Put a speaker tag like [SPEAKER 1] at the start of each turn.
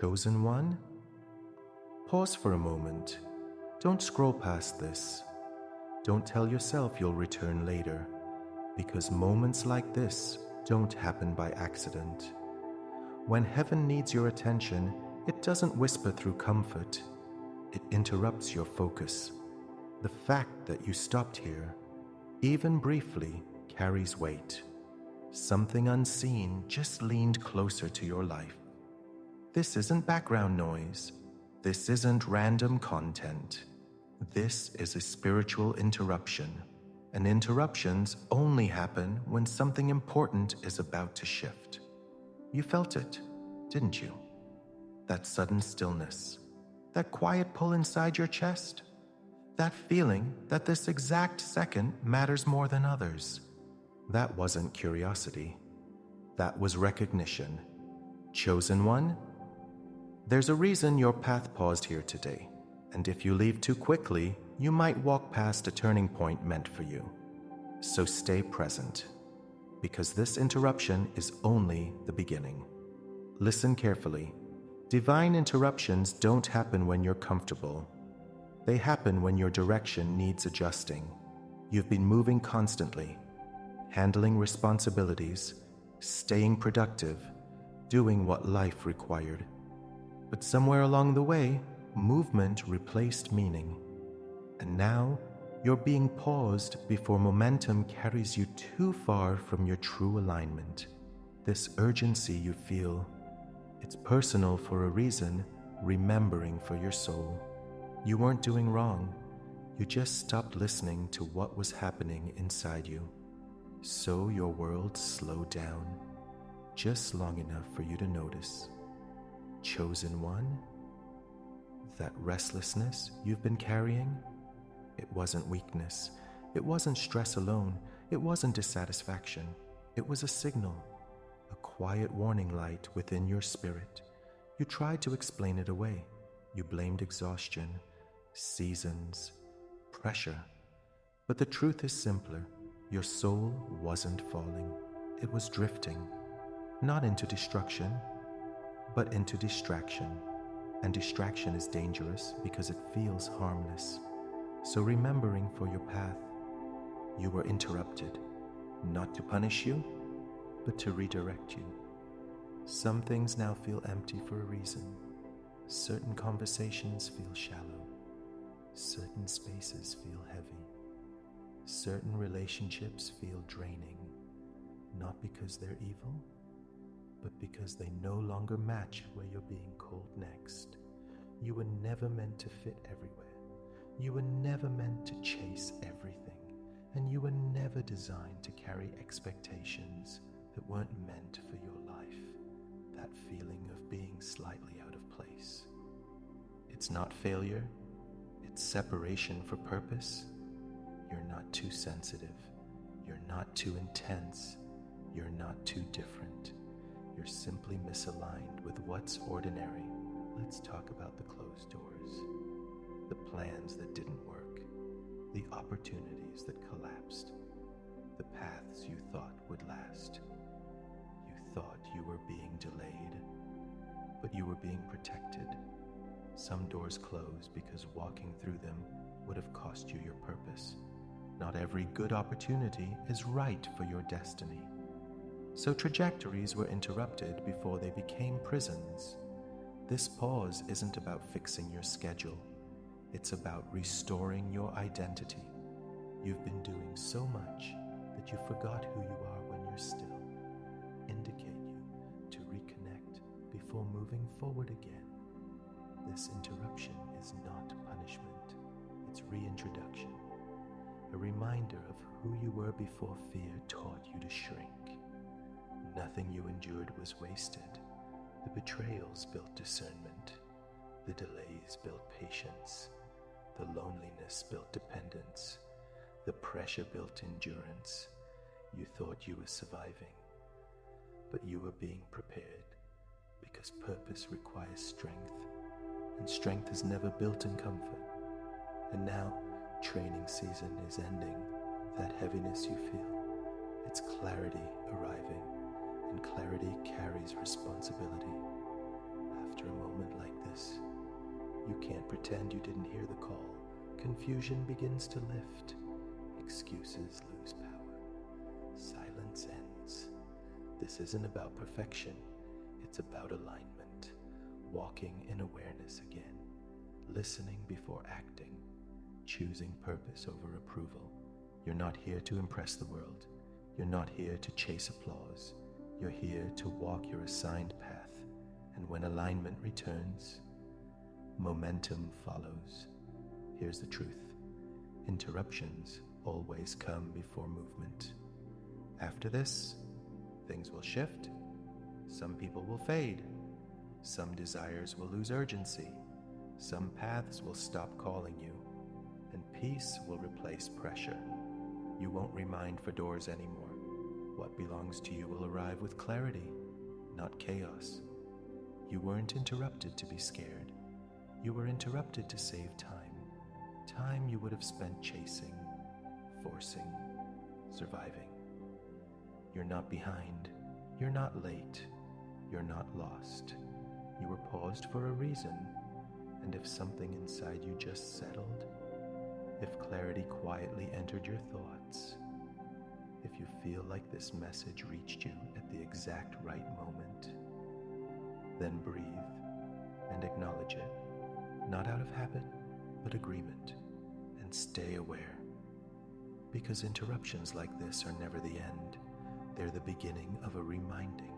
[SPEAKER 1] Chosen one? Pause for a moment. Don't scroll past this. Don't tell yourself you'll return later, because moments like this don't happen by accident. When heaven needs your attention, it doesn't whisper through comfort. It interrupts your focus. The fact that you stopped here, even briefly, carries weight. Something unseen just leaned closer to your life. This isn't background noise. This isn't random content. This is a spiritual interruption, and interruptions only happen when something important is about to shift. You felt it, didn't you? That sudden stillness, that quiet pull inside your chest, that feeling that this exact second matters more than others. That wasn't curiosity. That was recognition. Chosen one? There's a reason your path paused here today, and if you leave too quickly, you might walk past a turning point meant for you. So stay present, because this interruption is only the beginning. Listen carefully. Divine interruptions don't happen when you're comfortable. They happen when your direction needs adjusting. You've been moving constantly, handling responsibilities, staying productive, doing what life required. But somewhere along the way, movement replaced meaning. And now, you're being paused before momentum carries you too far from your true alignment. This urgency you feel, it's personal for a reason, remembering for your soul. You weren't doing wrong. You just stopped listening to what was happening inside you. So your world slowed down, just long enough for you to notice. Chosen one? That restlessness you've been carrying? It wasn't weakness. It wasn't stress alone. It wasn't dissatisfaction. It was a signal, a quiet warning light within your spirit. You tried to explain it away. You blamed exhaustion, seasons, pressure. But the truth is simpler. Your soul wasn't falling. It was drifting, not into destruction, but into distraction. And distraction is dangerous because it feels harmless. So remembering for your path, you were interrupted, not to punish you, but to redirect you. Some things now feel empty for a reason. Certain conversations feel shallow. Certain spaces feel heavy. Certain relationships feel draining, not because they're evil, but because they no longer match where you're being called next. You were never meant to fit everywhere. You were never meant to chase everything, and you were never designed to carry expectations that weren't meant for your life. That feeling of being slightly out of place. It's not failure, it's separation for purpose. You're not too sensitive. You're not too intense. You're not too different. You're simply misaligned with what's ordinary. Let's talk about the closed doors, the plans that didn't work, the opportunities that collapsed, the paths you thought would last. You thought you were being delayed, but you were being protected. Some doors closed because walking through them would have cost you your purpose. Not every good opportunity is right for your destiny. So trajectories were interrupted before they became prisons. This pause isn't about fixing your schedule. It's about restoring your identity. You've been doing so much that you forgot who you are when you're still. Indicate you to reconnect before moving forward again. This interruption is not punishment. It's reintroduction. A reminder of who you were before fear taught you to shrink. Nothing you endured was wasted. The betrayals built discernment. The delays built patience. The loneliness built dependence. The pressure built endurance. You thought you were surviving, but you were being prepared, because purpose requires strength, and strength is never built in comfort. And now, training season is ending. That heaviness you feel, it's clarity arriving. And clarity carries responsibility. After a moment can't pretend you didn't hear the call. Confusion begins to lift. Excuses lose power. Silence ends. This isn't about perfection. It's about alignment. Walking in awareness again. Listening before acting. Choosing purpose over approval. You're not here to impress the world. You're not here to chase applause. You're here to walk your assigned path. And when alignment returns, momentum follows. Here's the truth. Interruptions always come before movement. After this, things will shift. Some people will fade. Some desires will lose urgency. Some paths will stop calling you. And peace will replace pressure. You won't remind for doors anymore. What belongs to you will arrive with clarity, not chaos. You weren't interrupted to be scared. You were interrupted to save time. Time you would have spent chasing, forcing, surviving. You're not behind. You're not late. You're not lost. You were paused for a reason. And if something inside you just settled, if clarity quietly entered your thoughts, if you feel like this message reached you at the exact right moment, then breathe and acknowledge it, not out of habit, but agreement, and stay aware. Because interruptions like this are never the end. They're the beginning of a reminding